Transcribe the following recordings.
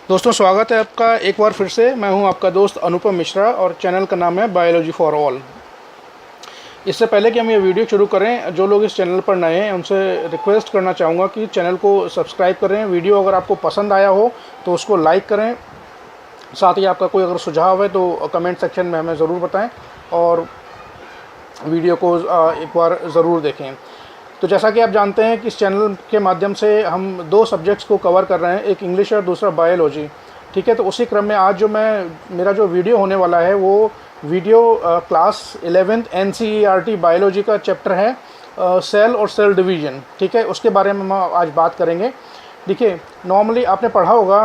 दोस्तों स्वागत है आपका एक बार फिर से। मैं हूं आपका दोस्त अनुपम मिश्रा और चैनल का नाम है बायोलॉजी फॉर ऑल। इससे पहले कि हम ये वीडियो शुरू करें, जो लोग इस चैनल पर नए हैं उनसे रिक्वेस्ट करना चाहूँगा कि चैनल को सब्सक्राइब करें। वीडियो अगर आपको पसंद आया हो तो उसको लाइक करें। साथ ही आपका कोई अगर सुझाव है तो कमेंट सेक्शन में हमें ज़रूर बताएँ और वीडियो को एक बार ज़रूर देखें। तो जैसा कि आप जानते हैं कि इस चैनल के माध्यम से हम दो सब्जेक्ट्स को कवर कर रहे हैं, एक इंग्लिश और दूसरा बायोलॉजी। ठीक है, तो उसी क्रम में आज मेरा जो वीडियो होने वाला है वो video class 11th NCERT biology का चैप्टर है सेल और सेल डिवीज़न। ठीक है, उसके बारे में हम आज बात करेंगे। देखिए, नॉर्मली आपने पढ़ा होगा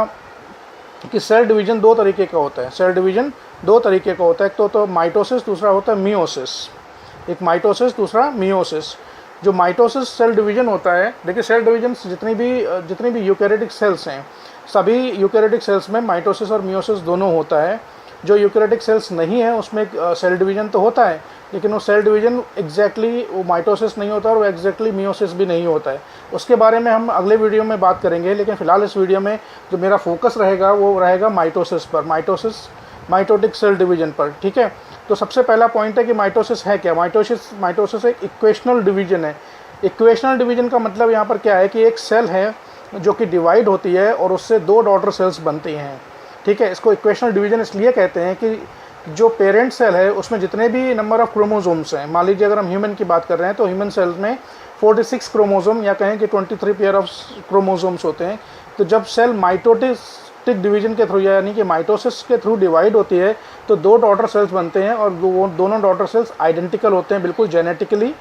कि सेल डिवीज़न दो तरीके का होता है। सेल डिवीज़न दो तरीके का होता है, एक तो माइटोसिस, दूसरा होता है मियोसिस। एक माइटोसिस, दूसरा मियोसिस। जो माइटोसिस सेल डिवीज़न होता है, देखिए सेल डिवीज़न जितनी भी यूकैरियोटिक सेल्स हैं, सभी यूकैरियोटिक सेल्स में माइटोसिस और मियोसिस दोनों होता है। जो यूकैरियोटिक सेल्स नहीं है उसमें सेल डिवीज़न तो होता है, लेकिन वो सेल डिवीज़न एग्जैक्टली वो माइटोसिस नहीं होता और वो एग्जैक्टली मियोसिस भी नहीं होता है। उसके बारे में हम अगले वीडियो में बात करेंगे, लेकिन फ़िलहाल इस वीडियो में जो मेरा फोकस रहेगा वो रहेगा माइटोसिस पर, माइटोटिक सेल डिवीज़न पर। ठीक है, तो सबसे पहला पॉइंट है कि माइटोसिस है क्या। माइटोसिस एक इक्वेशनल डिवीज़न है। इक्वेशनल डिवीज़न का मतलब यहाँ पर क्या है कि एक सेल है जो कि डिवाइड होती है और उससे दो डॉटर सेल्स बनती हैं। ठीक है, इसको इक्वेशनल डिवीज़न इसलिए कहते हैं कि जो पेरेंट सेल है उसमें जितने भी नंबर ऑफ़ क्रोमोसोम्स हैं, मान लीजिए अगर हम ह्यूमन की बात कर रहे हैं तो ह्यूमन सेल्स में 46 क्रोमोसोम या कहें कि 23 पेयर ऑफ क्रोमोसोम्स होते हैं। तो जब सेल माइटोटिक डिवीज़न के थ्रू यानी कि माइटोसिस के थ्रू डिवाइड होती है तो दो डॉटर सेल्स बनते हैं और दोनों डॉटर सेल्स आइडेंटिकल होते हैं, बिल्कुल जेनेटिकली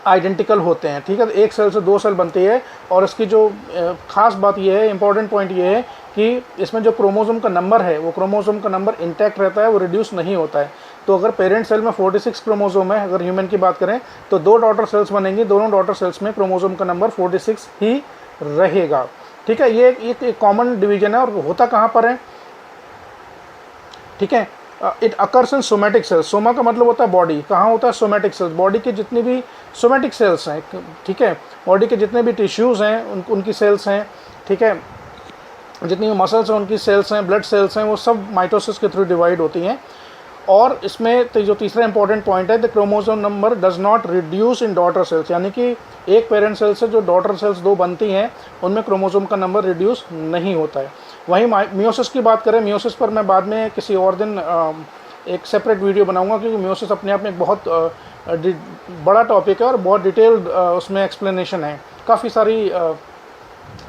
आइडेंटिकल होते हैं। ठीक है, तो एक सेल से दो सेल बनती है और इसकी जो खास बात यह है, इंपॉर्टेंट पॉइंट ये है कि इसमें जो क्रोमोसोम का नंबर है वो क्रोमोसोम का नंबर इंटैक्ट रहता है, वो रिड्यूस नहीं होता है। तो अगर पेरेंट सेल में 46 क्रोमोसोम है, अगर ह्यूमन की बात करें तो दो डॉटर सेल्स बनेंगी, दोनों डॉटर सेल्स में क्रोमोसोम का नंबर 46 ही रहेगा। ठीक है, ये एक कॉमन डिवीजन है और होता कहाँ पर है। ठीक है, it occurs in somatic cells. Soma का मतलब होता है बॉडी, कहाँ होता है सोमैटिक सेल्स। बॉडी के जितनी भी सोमैटिक सेल्स हैं, ठीक है, बॉडी के जितने भी टिश्यूज़ हैं उनकी सेल्स हैं। ठीक है, जितनी भी मसल्स हैं उनकी सेल्स हैं, ब्लड सेल्स हैं, वो सब माइटोसिस के थ्रू डिवाइड होती हैं। और इसमें जो तीसरा इंपॉर्टेंट पॉइंट है, the chromosome number does not reduce in daughter cells, यानी कि एक पेरेंट सेल से जो डॉटर सेल्स दो बनती हैं उनमें क्रोमोसोम का नंबर रिड्यूस नहीं होता है। वहीं मियोसिस की बात करें, मियोसिस पर मैं बाद में किसी और दिन एक सेपरेट वीडियो बनाऊंगा, क्योंकि मियोसिस अपने आप में एक बहुत बड़ा टॉपिक है और बहुत डिटेल्ड उसमें एक्सप्लेनेशन है, काफ़ी सारी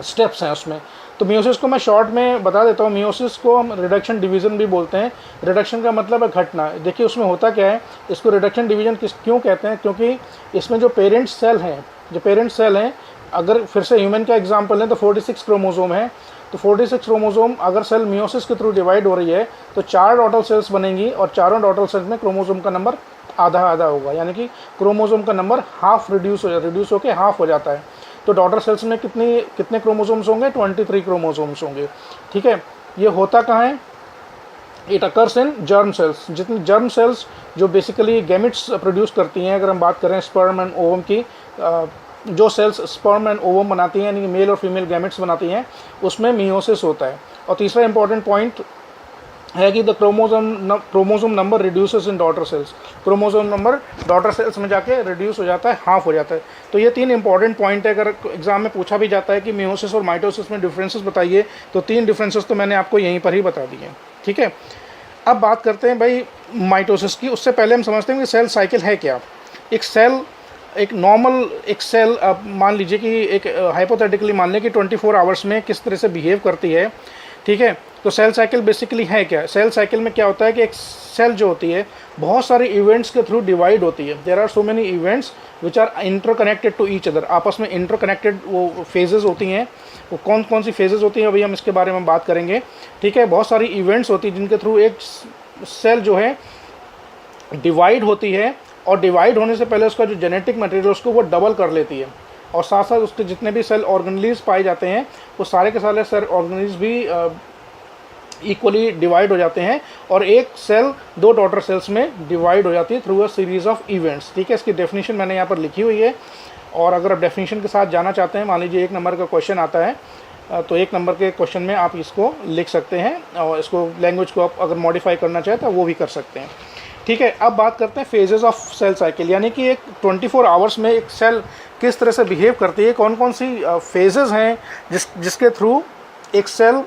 स्टेप्स हैं उसमें। तो मियोसिस को मैं शॉर्ट में बता देता हूँ। मियोसिस को हम रिडक्शन डिवीज़न भी बोलते हैं। रिडक्शन का मतलब है घटना। देखिए उसमें होता क्या है, इसको रिडक्शन डिवीज़न क्यों कहते हैं, क्योंकि इसमें जो पेरेंट सेल हैं, अगर फिर से ह्यूमन का एग्जाम्पल है तो 46 क्रोमोसोम है, तो 46 क्रोमोसोम अगर सेल मियोसिस के थ्रू डिवाइड हो रही है तो 4 डॉटर सेल्स बनेंगी और चारों डॉटर सेल्स में क्रोमोसोम का नंबर आधा आधा होगा, यानी कि क्रोमोसोम का नंबर हाफ रिड्यूस होकर हाफ हो जाता है। तो डॉटर सेल्स में कितने क्रोमोसोम्स होंगे, 23 क्रोमोसोम्स होंगे। ठीक है, ये होता कहाँ है, it occurs in germ cells. जितनी जर्म सेल्स जो बेसिकली गैमेट्स प्रोड्यूस करती हैं, अगर हम बात करें स्पर्म एंड ओवम की, जो सेल्स स्पर्म एंड ओवम बनाती हैं यानी कि मेल और फीमेल गैमेट्स बनाती हैं, उसमें मियोसिस होता है। और तीसरा इंपॉर्टेंट पॉइंट है कि the chromosome number reduces in daughter cells. Chromosome number daughter cells में जाके रिड्यूस हो जाता है, हाफ हो जाता है। तो ये तीन इंपॉर्टेंट पॉइंट है। अगर एग्जाम में पूछा भी जाता है कि मियोसिस और माइटोसिस में डिफरेंसेस बताइए, तो तीन डिफरेंसेस तो मैंने आपको यहीं पर ही बता दिए। ठीक है, अब बात करते हैं भाई माइटोसिस की। उससे पहले हम समझते हैं कि सेल साइकिल है क्या। एक नॉर्मल सेल आप मान लीजिए कि एक हाइपोथेटिकली मान लें कि 24 आवर्स में किस तरह से बिहेव करती है। ठीक है, तो सेल साइकिल बेसिकली है क्या। सेल साइकिल में क्या होता है कि एक सेल जो होती है बहुत सारे इवेंट्स के थ्रू डिवाइड होती है। There are so many events which are interconnected to each other. आपस में इंटरकनेक्टेड वो फेजेस होती हैं। वो कौन कौन सी फेजेस होती हैं अभी हम इसके बारे में बात करेंगे। ठीक है, बहुत सारी इवेंट्स होती हैं जिनके थ्रू एक सेल जो है डिवाइड होती है और डिवाइड होने से पहले उसका जो जेनेटिक मटेरियल उसको वो डबल कर लेती है और साथ साथ उसके जितने भी सेल ऑर्गेनेल्स पाए जाते हैं वो सारे के सारे सेल ऑर्गेनेल्स भी इक्वली डिवाइड हो जाते हैं और एक सेल दो डॉटर सेल्स में डिवाइड हो जाती है through a series of events. ठीक है, इसकी डेफिनेशन मैंने यहाँ पर लिखी हुई है और अगर आप डेफिनेशन के साथ जाना चाहते हैं, मान लीजिए 1 नंबर का क्वेश्चन आता है तो 1 नंबर के क्वेश्चन में आप इसको लिख सकते हैं और इसको लैंग्वेज को आप अगर मॉडिफाई करना चाहें तो वो भी कर सकते हैं। ठीक है, अब बात करते हैं फेजेस ऑफ सेल साइकिल, यानी कि एक 24 आवर्स में एक सेल किस तरह से बिहेव करती है, कौन कौन सी फेजेस हैं जिसके थ्रू एक सेल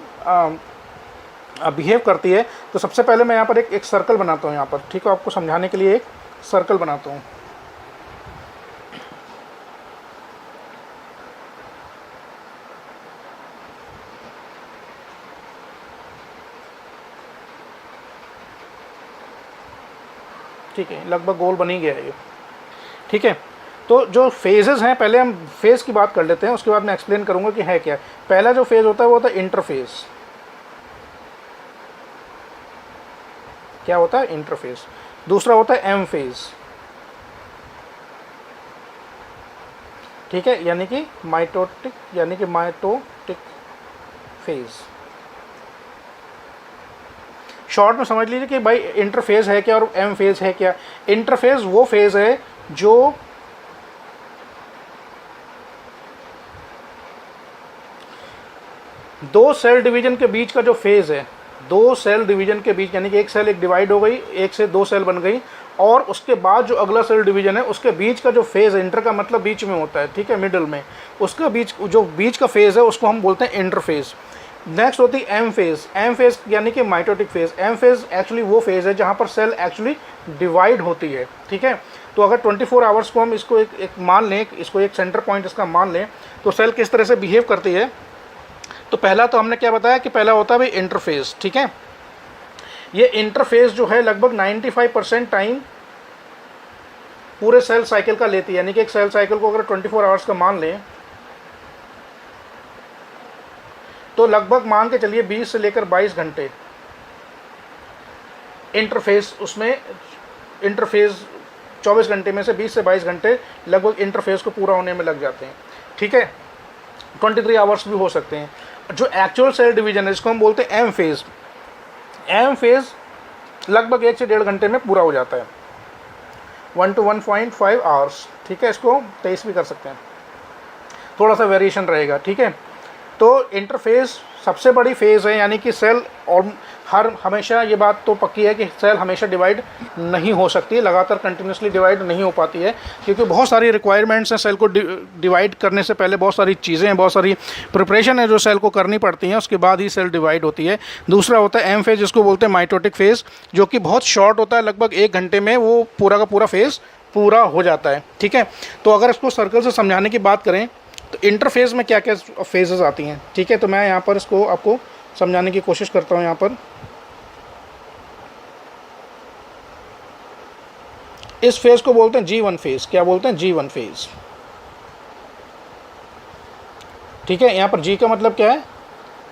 बिहेव करती है। तो सबसे पहले मैं यहाँ पर एक सर्कल बनाता हूँ यहाँ पर, ठीक है, आपको समझाने के लिए एक सर्कल बनाता हूँ। ठीक है, लगभग गोल बन ही गया है ये। ठीक है, तो जो फेजेस हैं, पहले हम फेज़ की बात कर लेते हैं, उसके बाद मैं एक्सप्लेन करूंगा कि है क्या। पहला जो फेज़ होता है वो होता है इंटरफेस। क्या होता है? इंटरफेस। दूसरा होता है एम फेज़, ठीक है, यानी कि माइटोटिक फेज़। शॉर्ट में समझ लीजिए कि भाई इंटरफेज है क्या और एम फेज है क्या। इंटरफेज वो फेज है जो दो सेल डिवीजन के बीच का जो फेज है, दो सेल डिवीजन के बीच, यानी कि एक सेल एक डिवाइड हो गई, एक से दो सेल बन गई, और उसके बाद जो अगला सेल डिवीजन है उसके बीच का जो फेज है, इंटर का मतलब बीच में होता है, ठीक है, मिडिल में, उसका बीच जो बीच का फेज है उसको हम बोलते हैं इंटरफेज। नेक्स्ट होती है एम फेज। एम फेज यानी कि mitotic phase. M phase actually वो फेज है जहाँ पर सेल एक्चुअली डिवाइड होती है। ठीक है, तो अगर 24 आवर्स को हम इसको एक मान लें, इसको एक सेंटर पॉइंट इसका मान लें, तो सेल किस तरह से बिहेव करती है। तो पहला तो हमने क्या बताया कि पहला होता है भाई इंटरफेज। ठीक है, ये इंटरफेज जो है लगभग 95% टाइम पूरे सेल साइकिल का लेती है, यानी कि एक सेल साइकिल को अगर 24 आवर्स का मान लें तो लगभग मान के चलिए 20 से लेकर 22 घंटे इंटरफेस, उसमें इंटरफेस 24 घंटे में से 20 से 22 घंटे लगभग इंटरफेस को पूरा होने में लग जाते हैं। ठीक है, 23 आवर्स भी हो सकते हैं। जो एक्चुअल सेल डिवीजन है इसको हम बोलते हैं एम फेज। एम फेज लगभग 1 से 1.5 घंटे में पूरा हो जाता है, 1 to 1.5 आवर्स। ठीक है, इसको 23 भी कर सकते हैं, थोड़ा सा वेरिएशन रहेगा। ठीक है, तो इंटरफेस सबसे बड़ी फेज़ है, यानी कि सेल और हमेशा ये बात तो पक्की है कि सेल हमेशा डिवाइड नहीं हो सकती है, लगातार कंटिन्यूसली डिवाइड नहीं हो पाती है, क्योंकि बहुत सारी रिक्वायरमेंट्स हैं सेल को डिवाइड करने से पहले, बहुत सारी चीज़ें हैं, बहुत सारी प्रिपरेशन है जो सेल को करनी पड़ती हैं, उसके बाद ही सेल डिवाइड होती है। दूसरा होता है एम फेज, जिसको बोलते हैं माइटोटिक फेज़, जो कि बहुत शॉर्ट होता है, लगभग 1 घंटे में वो पूरा का पूरा फेज़ पूरा हो जाता है। ठीक है, तो अगर इसको सर्कल से समझाने की बात करें तो इंटरफेज में क्या क्या फेजेस आती हैं। ठीक है, तो मैं यहाँ पर इसको आपको समझाने की कोशिश करता हूँ। यहाँ पर इस फेज को बोलते हैं G1 फेज। क्या बोलते हैं? G1 phase. ठीक है, यहाँ पर G का मतलब क्या है?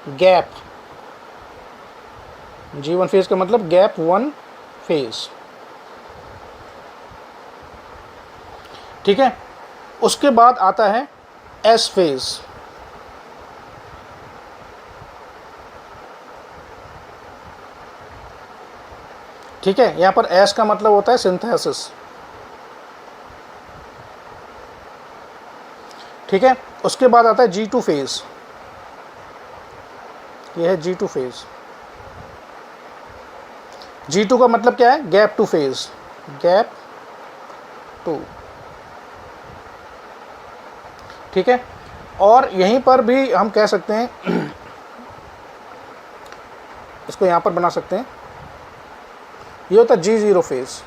गैप। G1 फेज का मतलब गैप 1 फेज। ठीक है, उसके बाद आता है एस फेज। ठीक है, यहां पर एस का मतलब होता है सिंथेसिस। ठीक है, उसके बाद आता है G2 फेज। यह है G2 फेज। G2 का मतलब क्या है? Gap 2 phase. गैप 2। ठीक है, और यहीं पर भी हम कह सकते हैं, इसको यहाँ पर बना सकते हैं, ये होता है G0 फेज।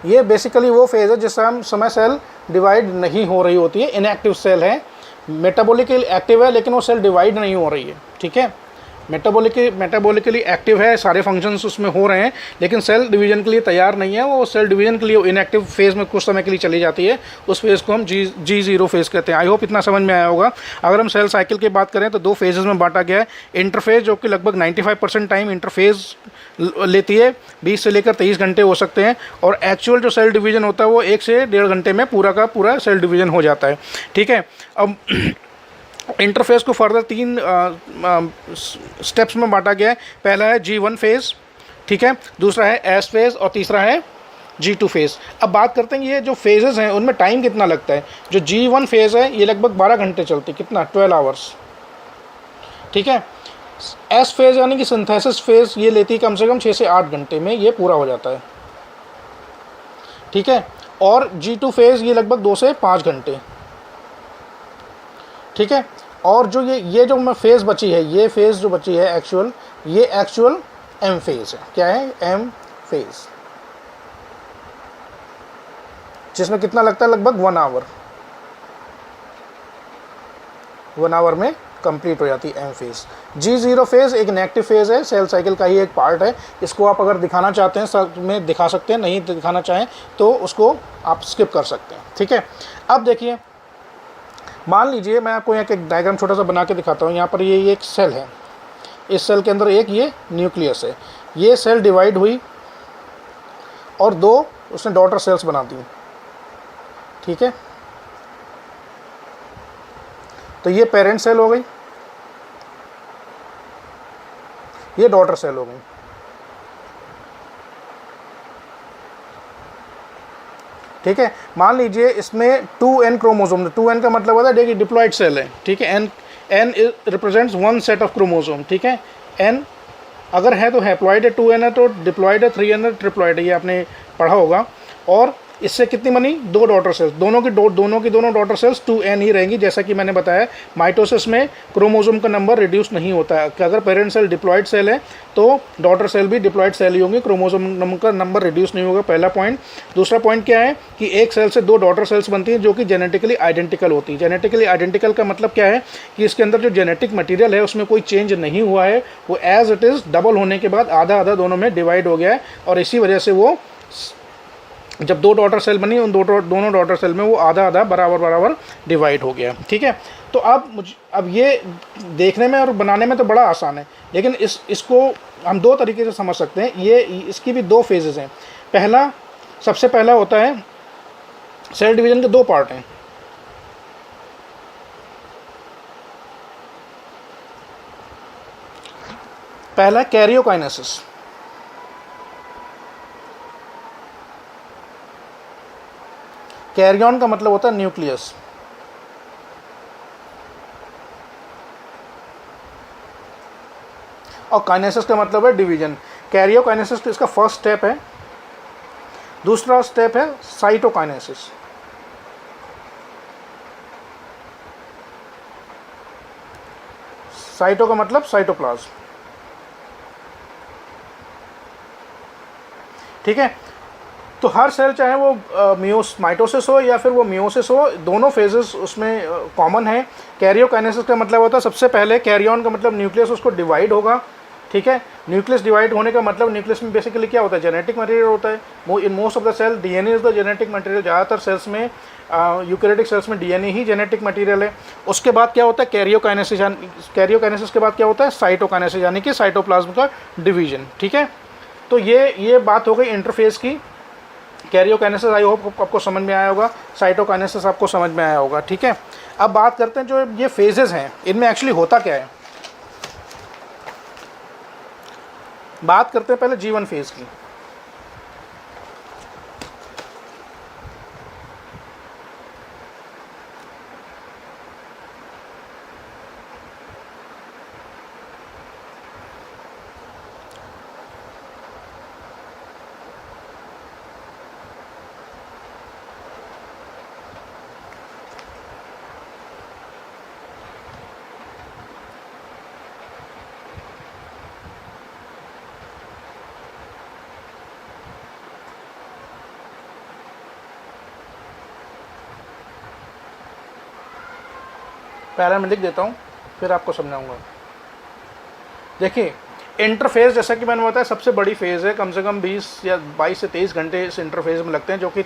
ये बेसिकली वो फेज है जिस समय सेल डिवाइड नहीं हो रही होती है, इनएक्टिव सेल है, मेटाबॉलिकली एक्टिव है लेकिन वो सेल डिवाइड नहीं हो रही है। ठीक है, मेटाबॉलिकली एक्टिव है, सारे फंक्शंस उसमें हो रहे हैं, लेकिन सेल डिवीजन के लिए तैयार नहीं है, वो सेल डिवीजन के लिए इनएक्टिव फेज़ में कुछ समय के लिए चली जाती है, उस फेज़ को हम G0 फेज़ कहते हैं। आई होप इतना समझ में आया होगा। अगर हम सेल साइकिल की बात करें तो 2 फेजेस में बांटा गया है। इंटरफेज जो कि लगभग 95% टाइम इंटरफेज लेती है, 20 से लेकर 23 घंटे हो सकते हैं, और एक्चुअल जो सेल डिवीजन होता है वो 1 से 1.5 घंटे में पूरा का पूरा सेल डिवीजन हो जाता है। ठीक है, अब इंटरफेस को फर्दर 3 स्टेप्स में बांटा गया है। पहला है G1 फेज़, ठीक है, दूसरा है एस फेज़, और तीसरा है G2 फेज़। अब बात करते हैं ये जो फेजेस हैं उनमें टाइम कितना लगता है। जो G1 फेज़ है ये लगभग 12 घंटे चलती है। कितना? 12 आवर्स। ठीक है। एस फेज़ यानी कि सिंथेसिस फेज़ ये लेती है कम से कम 6 से 8 घंटे में ये पूरा हो जाता है, ठीक है। और G2 फेज़ ये लगभग 2 से 5 घंटे, ठीक है। और जो ये जो फेज़ बची है, ये फेज़ जो बची है एक्चुअल, ये एक्चुअल एम फेज़ है। क्या है? एम फेज़, जिसमें कितना लगता है? लगभग 1 आवर, 1 आवर में कंप्लीट हो जाती है एम फेज़। G0 फेज़ एक नेगेटिव फेज़ है, सेल साइकिल का ही एक पार्ट है। इसको आप अगर दिखाना चाहते हैं सब में दिखा सकते हैं, नहीं दिखाना चाहें तो उसको आप स्किप कर सकते हैं, ठीक है। अब देखिए, मान लीजिए मैं आपको यहाँ एक डायग्राम छोटा सा बना के दिखाता हूँ। यहाँ पर ये एक सेल है, इस सेल के अंदर एक ये न्यूक्लियस है। ये सेल डिवाइड हुई और 2 उसने डॉटर सेल्स बना दी, ठीक है। तो ये पेरेंट सेल हो गई, ये डॉटर सेल हो गई, ठीक है। मान लीजिए इसमें 2n क्रोमोसोम, 2n का मतलब होता है देखिए डिप्लॉयड सेल है, ठीक है। n represents 1 set of chromosome, ठीक है। n अगर है तो हैप्लॉइड है, 2n है तो डिप्लॉयड है, 3n है ट्रिप्लॉयड है, ये आपने पढ़ा होगा। और इससे कितनी बनी? 2 डॉटर सेल्स, दोनों की दोनों डॉटर सेल्स 2n ही रहेंगी। जैसा कि मैंने बताया माइटोसिस में क्रोमोसोम का नंबर रिड्यूस नहीं होता है, कि अगर पेरेंट सेल डिप्लॉयड सेल है तो डॉटर सेल भी डिप्लॉयड सेल ही होंगी, क्रोमोसोम का नंबर रिड्यूस नहीं होगा, पहला पॉइंट। दूसरा पॉइंट क्या है कि एक सेल से 2 डॉटर सेल्स बनती हैं जो कि जेनेटिकली आइडेंटिकल होती है। जेनेटिकली आइडेंटिकल का मतलब क्या है कि इसके अंदर जो जेनेटिक मटीरियल है उसमें कोई चेंज नहीं हुआ है, वो एज इट इज़ डबल होने के बाद आधा आधा दोनों में डिवाइड हो गया है। और इसी वजह से वो जब 2 डॉटर सेल बनी उन दोनों डॉटर सेल में वो आधा आधा बराबर डिवाइड हो गया, ठीक है। तो अब ये देखने में और बनाने में तो बड़ा आसान है, लेकिन इसको हम 2 तरीके से समझ सकते हैं। ये इसकी भी 2 फेजेस हैं। सबसे पहला होता है, सेल डिवीजन के 2 पार्ट हैं। पहला कैरियोकाइनेसिस, कैरियन का मतलब होता है न्यूक्लियस, और काइनेसिस का मतलब है डिवीजन। कैरियोकाइनेसिस इसका फर्स्ट स्टेप है। दूसरा स्टेप है साइटोकाइनेसिस। साइटो का मतलब साइटोप्लाज्म, ठीक है। तो हर सेल चाहे वो माइटोसिस हो या फिर वो मियोसिस हो, दोनों फेजेस उसमें कॉमन है। कैरियोकाइनेसिस का मतलब होता है सबसे पहले, कैरियन का मतलब न्यूक्लियस उसको डिवाइड होगा, ठीक है। न्यूक्लियस डिवाइड होने का मतलब न्यूक्लियस में बेसिकली क्या होता है? जेनेटिक मटेरियल होता है। In most of the cell DNA is the genetic material. ज़्यादातर सेल्स में यूकैरियोटिक सेल्स में डीएनए ही जेनेटिक मटेरियल है। उसके बाद क्या होता है? कैरियोकाइनेसिस। कैरियोकाइनेसिस के बाद क्या होता है? साइटोकाइनेसिस, यानी कि साइटोप्लाज्म का डिवीजन, ठीक है। तो ये बात हो गई इंटरफेस की। कैरियोकाइनेसिस आई होप आपको समझ में आया होगा, साइटोकाइनेसिस आपको समझ में आया होगा, ठीक है। अब बात करते हैं जो ये फेजेस हैं इनमें एक्चुअली होता क्या है। बात करते हैं पहले G1 फेज की। पहले मैं लिख देता हूँ फिर आपको समझाऊंगा। देखिए, इंटरफेस जैसा कि मैंने बताया सबसे बड़ी फेज़ है, कम से कम 20 या 22 से 23 घंटे इस इंटरफेस में लगते हैं, जो कि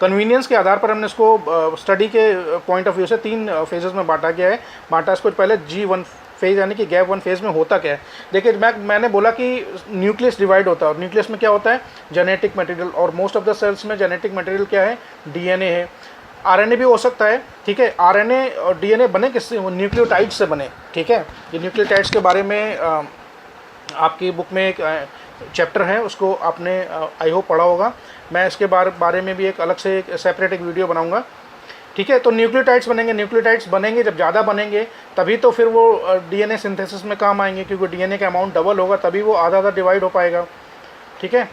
कन्वीनियंस के आधार पर हमने इसको स्टडी के पॉइंट ऑफ व्यू से 3 फेजेस में बांटा गया है। इसको पहले G1 फेज़ यानी कि गैप 1 फेज़ में होता क्या है। देखिए, मैंने बोला कि न्यूक्लियस डिवाइड होता है और न्यूक्लियस में क्या होता है? Genetic material. और मोस्ट ऑफ द सेल्स में जेनेटिक मटेरियल क्या है? डीएनए है। आरएनए भी हो सकता है, ठीक है। आरएनए और डीएनए बने किससे? वो न्यूक्लियोटाइड से बने, ठीक है। ये न्यूक्लियोटाइड्स के बारे में आपकी बुक में एक चैप्टर है, उसको आपने आई होप पढ़ा होगा। मैं इसके बारे में भी एक अलग से एक सेपरेट एक वीडियो बनाऊंगा, ठीक है। तो न्यूक्लियोटाइड्स बनेंगे, न्यूक्लियोटाइड्स बनेंगे जब ज़्यादा बनेंगे तभी तो फिर वो डीएनए सिंथेसिस में काम आएंगे, क्योंकि डीएनए का अमाउंट डबल होगा तभी वो आधा आधा डिवाइड हो पाएगा। ठीक है।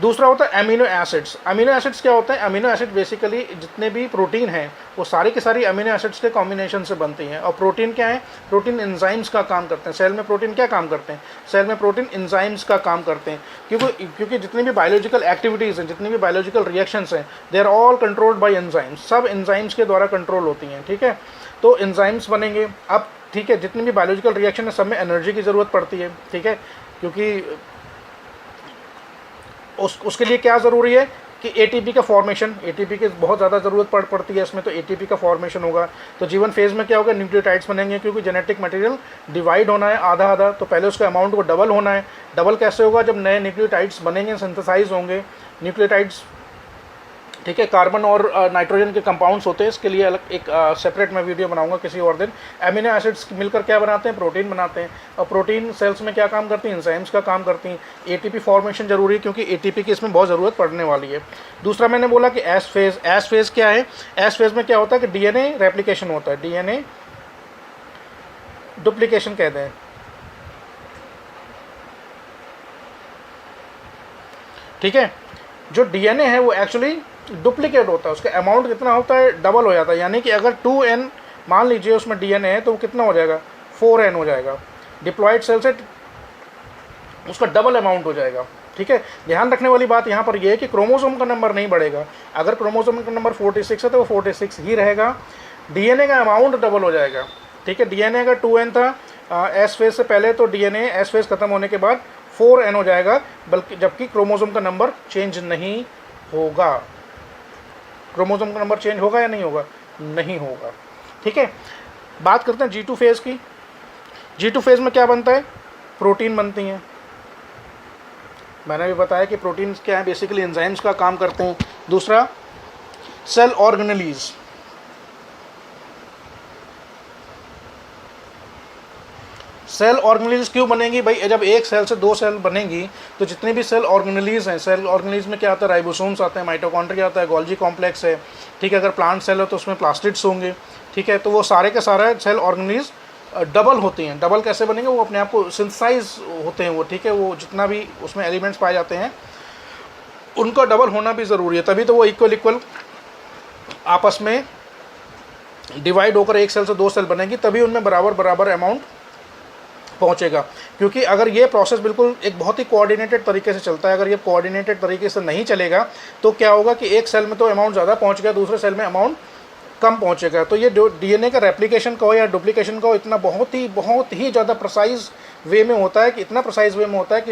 दूसरा होता है अमीनो एसिड्स। अमीनो एसिड्स क्या होते हैं? अमीनो एसिड बेसिकली जितने भी प्रोटीन हैं वो सारी की सारी अमीनो एसिड्स के कॉम्बिनेशन से बनती हैं। और प्रोटीन क्या है? प्रोटीन एंजाइम्स का काम करते हैं। सेल में प्रोटीन क्या काम करते हैं? सेल में प्रोटीन एंजाइम्स का काम करते हैं, क्योंकि जितनी भी बायोलॉजिकल एक्टिविटीज़ हैं, जितनी भी बायोलॉजिकल रिएक्शंस हैं, they are all controlled by enzymes. सब एंजाइम्स के द्वारा कंट्रोल होती हैं। ठीक है। तो एंजाइम्स बनेंगे। अब ठीक है, जितनी भी बायोलॉजिकल रिएक्शन है सब में एनर्जी की ज़रूरत पड़ती है। ठीक है। क्योंकि उसके लिए क्या ज़रूरी है कि एटीपी का फॉर्मेशन, एटीपी की बहुत ज़्यादा ज़रूरत पड़ती है इसमें, तो एटीपी का फॉर्मेशन होगा। तो जीवन फेज़ में क्या होगा? न्यूक्लियोटाइड्स बनेंगे, क्योंकि जेनेटिक मटेरियल डिवाइड होना है आधा आधा, तो पहले उसके अमाउंट को डबल होना है। डबल कैसे होगा? जब नए न्यूक्लियोटाइड्स बनेंगे, सिंथेसाइज होंगे न्यूक्लियोटाइड्स। ठीक है। कार्बन और नाइट्रोजन के कंपाउंड्स होते हैं, इसके लिए अलग एक सेपरेट मैं वीडियो बनाऊंगा किसी और दिन। अमीनो एसिड्स मिलकर क्या बनाते हैं? प्रोटीन बनाते हैं। और प्रोटीन सेल्स में क्या काम करती हैं? एंजाइम्स का काम करती हैं। एटीपी फॉर्मेशन जरूरी है, क्योंकि एटीपी की इसमें बहुत ज़रूरत पड़ने वाली है। दूसरा मैंने बोला कि एस फेज़। एस फेज़ क्या है? एस फेज़ में क्या होता है कि डीएनए रेप्लिकेशन होता है, डीएनए डुप्लीकेशन कहते हैं। ठीक है। जो डीएनए है वो एक्चुअली डुप्लीकेट होता है, उसका अमाउंट कितना होता है? डबल हो जाता है। यानी कि अगर 2n मान लीजिए उसमें डीएनए है तो वो कितना हो जाएगा? 4n हो जाएगा। डिप्लॉयड सेल से उसका डबल अमाउंट हो जाएगा। ठीक है। ध्यान रखने वाली बात यहाँ पर यह है कि क्रोमोसोम का नंबर नहीं बढ़ेगा। अगर क्रोमोसोम का नंबर 46 है तो वो 46 ही रहेगा, डीएनए का अमाउंट डबल हो जाएगा। ठीक है। डीएनए अगर 2n था एस फेज से पहले, तो डीएनए एस फेज खत्म होने के बाद 4n हो जाएगा, बल्कि जबकि क्रोमोसोम का नंबर चेंज नहीं होगा। क्रोमोसोम का नंबर चेंज होगा या नहीं होगा? नहीं होगा। ठीक है। बात करते हैं G2 फेज़ की। G2 फेज़ में क्या बनता है? प्रोटीन बनती हैं। मैंने भी बताया कि प्रोटीन क्या है? बेसिकली एंजाइम्स का काम करते हैं। दूसरा सेल ऑर्गेनेलीज। सेल ऑर्गेनेलीज क्यों बनेंगी भाई? जब एक सेल से दो सेल बनेंगी तो जितने भी सेल ऑर्गेनेलीज हैं, सेल ऑर्गेनेलीज में क्या आता है? राइबोसोम्स आते हैं, माइटोकॉन्ड्रिया आता है, गोल्जी कॉम्प्लेक्स है। ठीक है। अगर प्लांट सेल है तो उसमें प्लास्टिड्स होंगे। ठीक है। तो वो सारे के सारे सेल ऑर्गेनेलीज डबल होती हैं। डबल कैसे बनेंगे? वो अपने आप को सिंथेसाइज होते हैं वो। ठीक है। वो जितना भी उसमें एलिमेंट्स पाए जाते हैं उनका डबल होना भी ज़रूरी है, तभी तो वो इक्वल आपस में डिवाइड होकर एक सेल से दो सेल बनेंगी, तभी उनमें बराबर अमाउंट पहुंचेगा। क्योंकि अगर ये प्रोसेस बिल्कुल एक बहुत ही कोऑर्डिनेटेड तरीके से चलता है, अगर ये कोऑर्डिनेटेड तरीके से नहीं चलेगा तो क्या होगा कि एक सेल में तो अमाउंट ज़्यादा पहुंच गया, दूसरे सेल में अमाउंट कम पहुंचेगा। तो ये डीएनए का रेप्लिकेशन का हो या डुप्लीकेशन का हो, इतना बहुत ही ज़्यादा प्रिसाइज वे में होता है कि इतना प्रिसाइज वे में होता है कि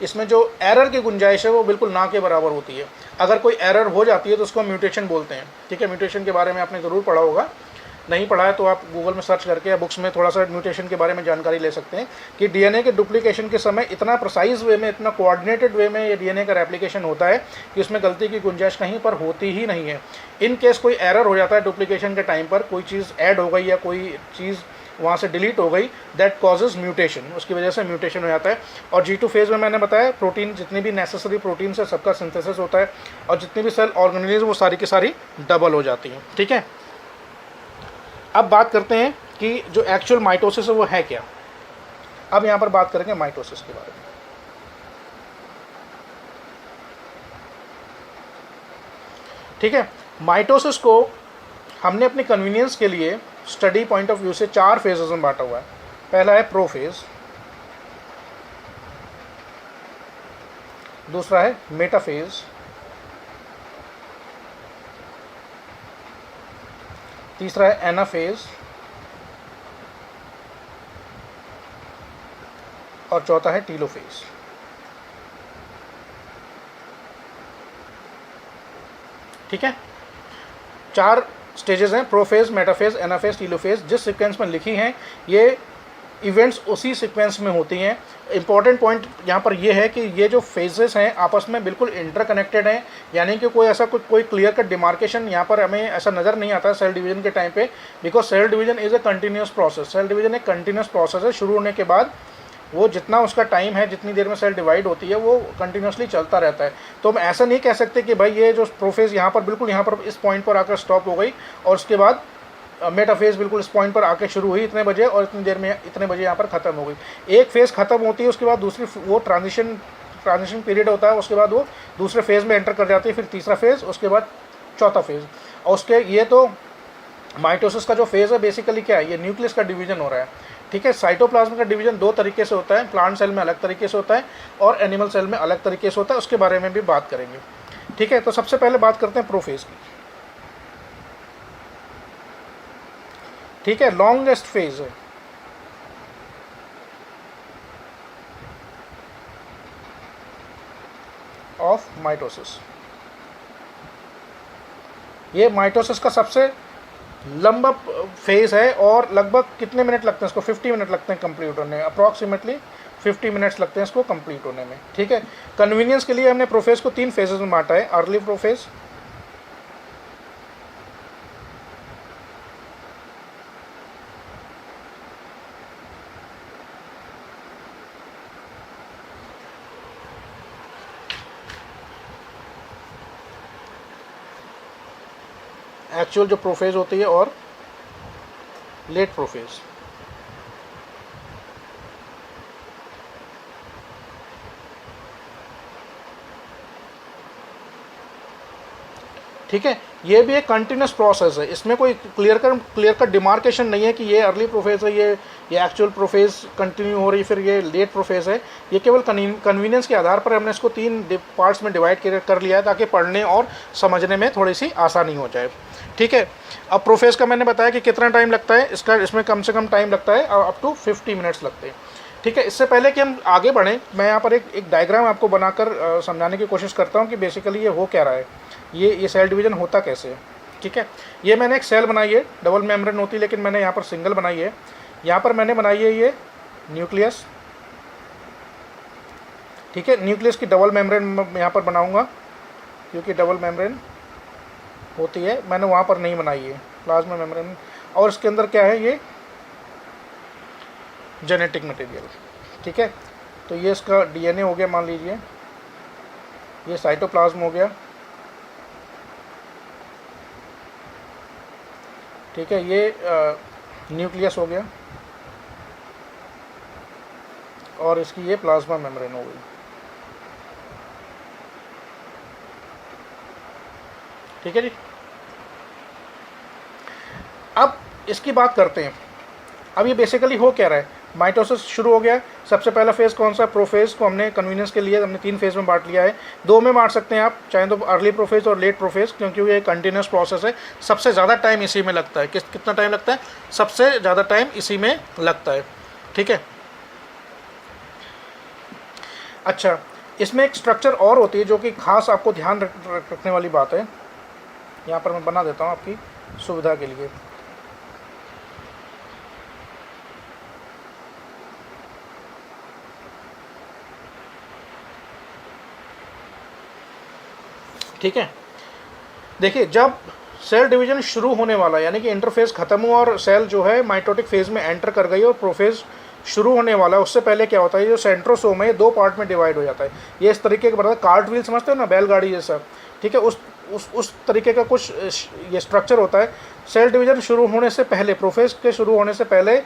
इसमें जो एरर की गुंजाइश है वो बिल्कुल ना के बराबर होती है। अगर कोई एरर हो जाती है तो उसको म्यूटेशन बोलते हैं। ठीक है। म्यूटेशन के बारे में आपने ज़रूर पढ़ा होगा, नहीं पढ़ा है तो आप गूगल में सर्च करके या बुक्स में थोड़ा सा म्यूटेशन के बारे में जानकारी ले सकते हैं कि डीएनए के डुप्लीकेशन के समय इतना प्रिसाइज वे में, इतना कोऑर्डिनेटेड वे में ये डीएनए का रेप्लिकेशन होता है कि उसमें गलती की गुंजाइश कहीं पर होती ही नहीं है। इन केस कोई एरर हो जाता है डुप्लीकेशन के टाइम पर, कोई चीज़ ऐड हो गई या कोई चीज़ वहाँ से डिलीट हो गई, दैट कॉजेज म्यूटेशन, उसकी वजह से म्यूटेशन हो जाता है। और G2 फेज़ में मैंने बताया प्रोटीन, जितनी भी नेसेसरी प्रोटीन है सबका सिंथेसिस होता है, और जितनी भी सेल ऑर्गेनेलिज्म वो सारी की सारी डबल हो जाती हैं। ठीक है। अब बात करते हैं कि जो एक्चुअल माइटोसिस है वो है क्या। अब यहाँ पर बात करेंगे माइटोसिस के बारे में। ठीक है। माइटोसिस को हमने अपने कन्वीनियंस के लिए स्टडी पॉइंट ऑफ व्यू से 4 फेजेस में बांटा हुआ है। पहला है प्रोफेज, दूसरा है मेटाफेज, तीसरा है एनाफेज, और चौथा है टीलोफेज। ठीक है। 4 स्टेजेस हैं, प्रोफेज, मेटाफेज, एनाफेज, टीलोफेज। जिस सीक्वेंस में लिखी हैं ये इवेंट्स उसी सीक्वेंस में होती हैं। इंपॉर्टेंट पॉइंट यहाँ पर ये है कि ये जो फेजेस हैं आपस में बिल्कुल इंटरकनेक्टेड हैं, यानी कि कोई ऐसा कोई क्लियर कट डिमार्केशन यहाँ पर हमें ऐसा नज़र नहीं आता सेल डिवीजन के टाइम पे, because cell division is a continuous process. Cell division एक कंटिन्यूस प्रोसेस है, शुरू होने के बाद वो जितना उसका टाइम है, जितनी देर में सेल डिवाइड होती है, वो कंटिन्यूसली चलता रहता है। तो हम ऐसा नहीं कह सकते कि भाई ये जो प्रोफेज यहाँ पर बिल्कुल यहाँ पर इस पॉइंट पर आकर स्टॉप हो गई और उसके बाद मेटाफेज बिल्कुल इस पॉइंट पर आके शुरू हुई इतने बजे और इतनी देर में इतने बजे यहाँ पर ख़त्म हो गई। एक फेज़ ख़त्म होती है, उसके बाद दूसरी वो ट्रांजिशन पीरियड होता है, उसके बाद वो दूसरे फेज़ में एंटर कर जाती है, फिर तीसरा फेज़, उसके बाद चौथा फेज़। और उसके ये तो माइटोसिस का जो फेज़ है बेसिकली क्या है, ये न्यूक्लियस का डिवीजन हो रहा है। ठीक है, साइटोप्लाज्म का डिवीजन दो तरीके से होता है, प्लांट सेल में अलग तरीके से होता है और एनिमल सेल में अलग तरीके से होता है, उसके बारे में भी बात करेंगे। ठीक है, तो सबसे पहले बात करते हैं प्रोफेज की। ठीक है, लॉन्गेस्ट फेज है ऑफ माइटोसिस। ये माइटोसिस का सबसे लंबा फेज है और लगभग कितने मिनट लगते हैं इसको, 50 मिनट लगते हैं कंप्लीट होने में, अप्रॉक्सीमेटली 50 मिनट्स लगते हैं इसको कंप्लीट होने में। ठीक है, कन्वीनियंस के लिए हमने प्रोफेज को 3 फेजेस में बांटा है। अर्ली प्रोफेज, एक्चुअल जो प्रोफेज होती है, और लेट प्रोफेज। ठीक है, ये भी एक कंटिन्यूस प्रोसेस है, इसमें कोई क्लियर कट डिमार्केशन नहीं है कि ये अर्ली प्रोफेज है, ये एक्चुअल प्रोफेज कंटिन्यू हो रही, फिर ये लेट प्रोफेज है। ये केवल कन्वीनियंस के आधार पर हमने इसको 3 पार्ट्स में डिवाइड कर लिया है ताकि पढ़ने और समझने में थोड़ी सी आसानी हो जाए। ठीक है, अब प्रोफेज का मैंने बताया कि कितना टाइम लगता है, इसमें कम से कम टाइम लगता है अप टू 50 मिनट्स लगते हैं। ठीक है, इससे पहले कि हम आगे बढ़ें, मैं यहाँ पर एक डायग्राम आपको बनाकर समझाने की कोशिश करता हूँ कि बेसिकली ये हो क्या रहा है, ये सेल डिवीज़न होता कैसे है। ठीक है, ये मैंने एक सेल बनाई है, डबल मेम्ब्रेन होती है लेकिन मैंने यहाँ पर सिंगल बनाई है। यहाँ पर मैंने बनाई है ये न्यूक्लियस। ठीक है, न्यूक्लियस की डबल मेम्ब्रेन यहाँ पर बनाऊँगा क्योंकि डबल मेम्ब्रेन होती है, मैंने वहाँ पर नहीं बनाई है प्लाज्मा मेम्ब्रेन। और इसके अंदर क्या है, ये जेनेटिक मटेरियल। ठीक है, तो ये इसका डीएनए हो गया, मान लीजिए ये साइटोप्लाज्म हो गया। ठीक है, ये न्यूक्लियस हो गया और इसकी ये प्लाज्मा मेम्ब्रेन हो गई। ठीक है जी, अब इसकी बात करते हैं। अब ये बेसिकली हो क्या रहा है, माइटोसिस शुरू हो गया। सबसे पहला फेज़ कौन सा, प्रोफेज को हमने कन्वीनियंस के लिए हमने 3 फेज़ में बांट लिया है, 2 में बांट सकते हैं आप, चाहे तो अर्ली प्रोफेज और लेट प्रोफेज, क्योंकि ये कंटिन्यूस प्रोसेस है। सबसे ज़्यादा टाइम इसी में लगता है। कितना टाइम लगता है, सबसे ज़्यादा टाइम इसी में लगता है। ठीक है, अच्छा, इसमें एक स्ट्रक्चर और होती है जो कि खास आपको ध्यान रखने वाली बात है। यहाँ पर मैं बना देता हूँ आपकी सुविधा के लिए। ठीक है, देखिए जब सेल डिवीजन शुरू होने वाला, यानी कि इंटरफेज खत्म हुआ और सेल जो है माइटोटिक फेज में एंटर कर गई और प्रोफेज शुरू होने वाला है, उससे पहले क्या होता है, जो सेंट्रोसोम है 2 पार्ट में डिवाइड हो जाता है। ये इस तरीके का बनता है, कार्ट व्हील समझते हो ना, बैलगाड़ी जैसा। ठीक है, उस तरीके का कुछ ये स्ट्रक्चर होता है। सेल डिवीजन शुरू होने से पहले, प्रोफेज के शुरू होने से पहले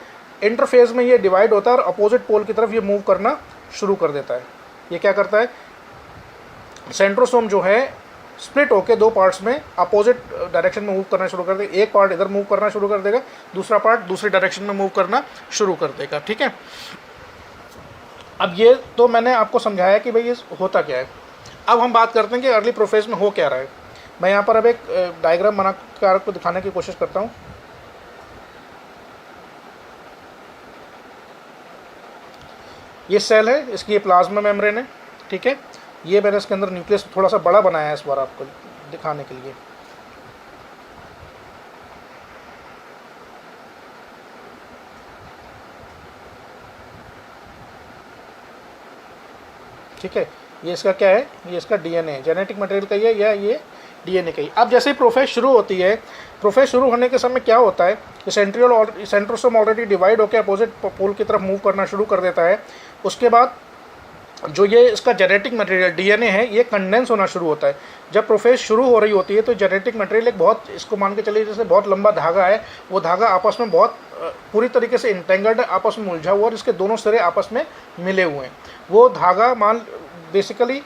इंटरफेज में ये डिवाइड होता है और अपोजिट पोल की तरफ ये मूव करना शुरू कर देता है। ये क्या करता है, सेंट्रोसोम जो है स्प्लिट होकर 2 पार्ट्स में अपोजिट डायरेक्शन में मूव करना शुरू कर देगा। एक पार्ट इधर मूव करना शुरू कर देगा, दूसरा पार्ट दूसरी डायरेक्शन में मूव करना शुरू कर देगा। ठीक है, अब ये तो मैंने आपको समझाया कि भाई ये होता क्या है। अब हम बात करते हैं कि अर्ली प्रोफेज में हो क्या रहा है। मैं यहाँ पर अब एक डायग्राम बनाकर आपको दिखाने की कोशिश करता हूँ। ये सेल है, इसकी ये प्लाज्मा मेम्ब्रेन है। ठीक है, ये मैंने इसके अंदर न्यूक्लियस थोड़ा सा बड़ा बनाया है इस बार आपको दिखाने के लिए। ठीक है, ये इसका क्या है, ये इसका डीएनए है, जेनेटिक मटेरियल का ये, या ये डीएनए का ही। अब जैसे ही प्रोफेज शुरू होती है, प्रोफेज शुरू होने के समय क्या होता है, सेंट्रोसोम ऑलरेडी डिवाइड होकर अपोजिट पोल की तरफ मूव करना शुरू कर देता है। उसके बाद जो ये इसका जेनेटिक मटेरियल डीएनए है ये कंडेंस होना शुरू होता है। जब प्रोफेज शुरू हो रही होती है तो जेनेटिक मटेरियल एक बहुत, इसको मान के चलिए जैसे बहुत लंबा धागा है, वो धागा आपस में बहुत पूरी तरीके से इंटेंगल्ड है, आपस में उलझा हुआ और इसके दोनों सिरे आपस में मिले हुए हैं। वो धागा मान बेसिकली